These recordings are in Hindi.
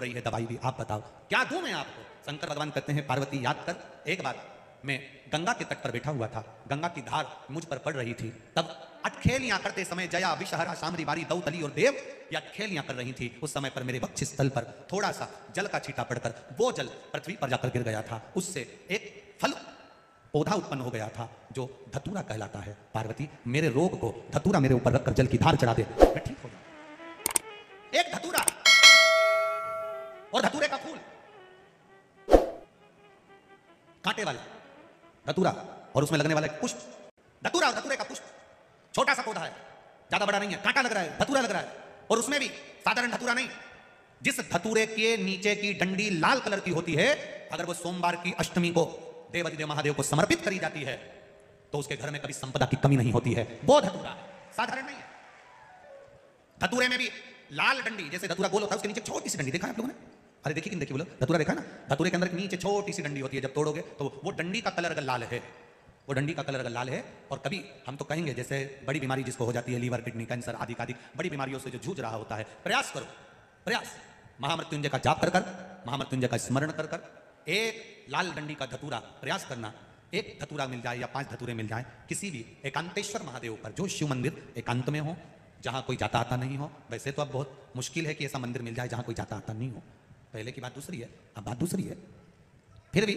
रही है, दवाई भी आप बताओ, क्या दूं मैं आपको? शंकर भगवान कहते हैं पार्वती याद कर, एक बार मैं गंगा के तट पर बैठा हुआ था, गंगा की धार मुझ पर पड़ रही थी, तब अटखेलियां करते समय जया विषहरा शामरी बारी दौतली और देव ये अटखेलियां कर रही थी। उस समय पर मेरे वक्ष स्थल पर थोड़ा सा जल का छींटा पड़कर वो जल पृथ्वी पर जाकर गिर गया था, उससे एक फल पौधा उत्पन्न हो गया था जो धतूरा कहलाता है। पार्वती मेरे रोग को धतूरा मेरे ऊपर रखकर जल की धार चढ़ा दे, मैं ठीक हो जाऊं। एक धतूरा और धतूरे का फूल, कांटे वाला धतूरा और उसमें लगने वाला पुष्प, धतूरा और धतूरे का पुष्प, छोटा सा पौधा है, ज्यादा बड़ा नहीं है, कांटा लग रहा है, धतूरा लग रहा है, और उसमें भी साधारण धतूरा नहीं, जिस धतूरे के नीचे की डंडी लाल कलर की होती है, अगर वो सोमवार की अष्टमी को देवाधिदेव महादेव को समर्पित करी जाती है तो उसके घर में कभी संपदा की कमी नहीं होती है। वो धतूरा साधारण नहीं है। धतूरे में भी लाल डंडी, जैसे धतूरा गोल होता है उसके नीचे छोटी सी डंडी, देखा है आप लोगों ने? अरे देखिए, किन देखिए बोलो, धतूरा देखा ना? धतूरे के अंदर नीचे छोटी सी डंडी होती है, जब तोड़ोगे तो वो डंडी का कलर अगर लाल है, वो डंडी का कलर अगर लाल है, और कभी हम तो कहेंगे जैसे बड़ी बीमारी जिसको हो जाती है, लीवर किडनी कैंसर आदि आदि बड़ी बीमारियों से जो जूझ रहा होता है, प्रयास करो, प्रयास महामृत्युंजय का जाप कर कर, महामृत्युंजय का स्मरण कर कर, एक लाल डंडी का धतूरा प्रयास करना, एक धतूरा मिल जाए या 5 धतूरे मिल जाए किसी भी एकांतेश्वर महादेव पर, जो शिव मंदिर एकांत में हो, जहां कोई जाता आता नहीं हो। वैसे तो अब बहुत मुश्किल है कि ऐसा मंदिर मिल जाए जहां कोई जाता आता नहीं हो, पहले की बात दूसरी है, अब बात दूसरी है। फिर भी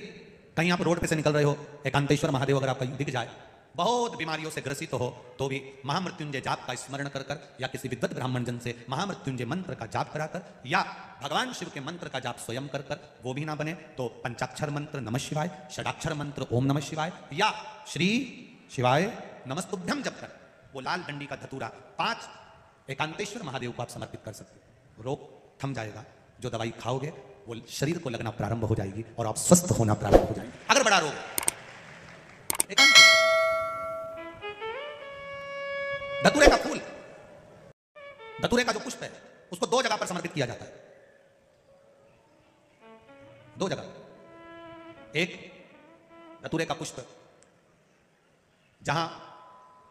कहीं आप रोड पे से निकल रहे हो, एकांतेश्वर महादेव अगर आपको दिख जाए, बहुत बीमारियों से ग्रसित हो, तो भी महामृत्युंजय जाप का स्मरण कर कर या किसी विद्वत ब्राह्मण जन से महामृत्युंजय मंत्र का जाप कराकर या भगवान शिव के मंत्र का जाप स्वयं कर कर, वो भी ना बने तो पंचाक्षर मंत्र नमः शिवाय, षडाक्षर मंत्र ओम नमः शिवाय या श्री शिवाय नमस्तुभ्यम जप कर वो लाल डंडी का धतूरा 5 एकांतेश्वर महादेव को आप समर्पित कर सकते हो। रोग थम जाएगा, जो दवाई खाओगे वो शरीर को लगना प्रारंभ हो जाएगी और आप स्वस्थ होना प्रारंभ हो जाएंगे। अगर बड़ा रोग धतूरे का फूल, धतूरे का जो पुष्प है, उसको 2 जगह पर समर्पित किया जाता है, 2 जगह। एक धतूरे का पुष्प जहां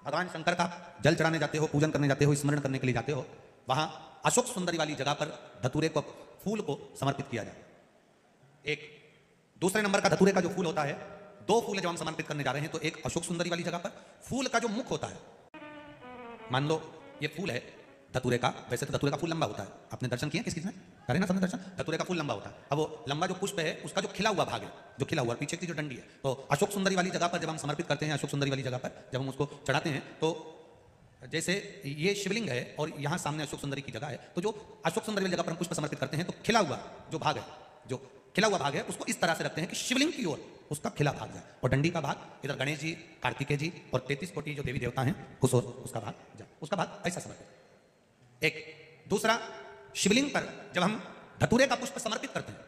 भगवान शंकर का जल चढ़ाने जाते हो, पूजन करने जाते हो, स्मरण करने के लिए जाते हो, वहां अशोक सुंदरी वाली जगह पर धतूरे को फूल को समर्पित किया जाए। एक दूसरे नंबर का धतूरे का जो फूल होता है, 2 फूल जब हम समर्पित करने जा रहे हैं तो एक अशोक सुंदरी वाली जगह पर फूल का जो मुख होता है, मान लो ये फूल है धतूरे का, वैसे तो धतूरे का फूल लंबा होता है, आपने दर्शन किए किस में? करें ना सबने दर्शन। धतूरे का फूल लंबा होता है, अब वो लंबा जो पुष्प है उसका जो खिला हुआ भाग है, जो खिला हुआ पीछे की जो डंडी है, तो अशोक सुंदरी वाली जगह पर जब हम समर्पित करते हैं, अशोक सुंदरी वाली जगह पर जब हम उसको चढ़ाते हैं, तो जैसे ये शिवलिंग है और यहाँ सामने अशोक सुंदरी की जगह है, तो जो अशोक सुंदरी वाली जगह पर हम पुष्प समर्पित करते हैं तो खिला हुआ जो भाग है, जो खिला हुआ भाग है उसको इस तरह से रखते हैं कि शिवलिंग की ओर उसका खिला भाग जाए, और डंडी का भाग इधर गणेश जी, कार्तिकेय जी और 33 कोटि जो देवी देवता हैं उस ओर उसका भाग जाए, उसका भाग ऐसा समर्पित। एक दूसरा, शिवलिंग पर जब हम धतूरे का पुष्प समर्पित करते हैं,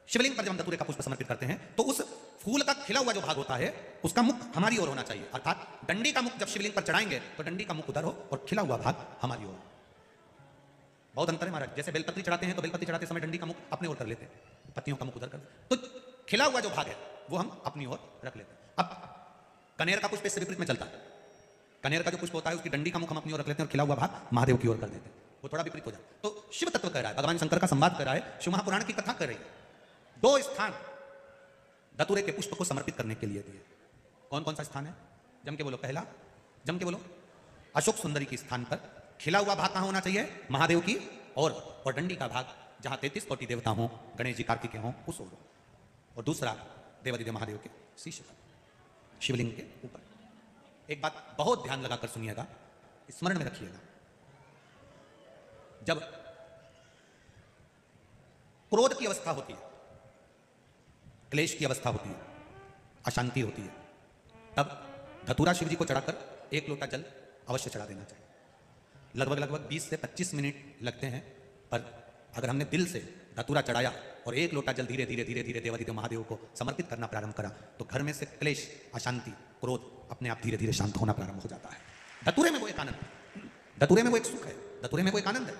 शिवलिंग पर जब हम धतूरे का पुष्प समर्पित करते हैं तो उस फूल का खिला हुआ जो भाग होता है उसका मुख हमारी ओर होना चाहिए, अर्थात डंडी का मुख जब शिवलिंग पर चढ़ाएंगे तो डंडी का मुख उधर हो और खिला हुआ भाग हमारी ओर। बहुत अंतर है महाराज, जैसे बेलपत्री चढ़ाते हैं तो बेलपत्री चढ़ाते समय डंडी का मुख अपनी ओर कर लेते हैं, पत्तियों का मुख उधर कर, तो खिला हुआ जो भाग है वो हम अपनी ओर रख लेते हैं। अब कनेर का पुष्प इससे विपरीत में चलता है, कनेर का जो पुष्प होता है उसकी डंडी का मुख हम अपनी ओर रख लेते हैं और खिला हुआ भाग महादेव की ओर कर देते हैं, वो थोड़ा विपरीत हो जाता है। तो शिव तत्व कह रहा है, भगवान शंकर का संवाद कर रहा है, शिव महापुराण की कथा कर रही है। 2 स्थान धतूरे के पुष्प को समर्पित करने के लिए दिए। कौन कौन सा स्थान है? जम के बोलो, पहला जम के बोलो, अशोक सुंदरी के स्थान पर खिला हुआ भाग कहां होना चाहिए? महादेव की और डंडी का भाग जहां 33 कोटि देवता हों, गणेश जी कार्तिकेय हों उस ओर, और दूसरा देवाधिदेव महादेव के शीश पर, शिवलिंग के ऊपर। एक बात बहुत ध्यान लगाकर सुनिएगा, स्मरण में रखिएगा, जब क्रोध की अवस्था होती है, क्लेश की अवस्था होती है, अशांति होती है, तब धतूरा शिव जी को चढ़ाकर 1 लोटा जल अवश्य चढ़ा देना चाहिए। लगभग 20 से 25 मिनट लगते हैं, पर अगर हमने दिल से धतूरा चढ़ाया और 1 लोटा जल धीरे धीरे धीरे धीरे देवाधिदेव महादेव को समर्पित करना प्रारंभ करा तो घर में से क्लेश, अशांति, क्रोध अपने आप धीरे धीरे शांत होना प्रारंभ हो जाता है। धतूरे में वो एक आनंद है, धतूरे में वो एक सुख है, धतूरे में वो एक आनंद है।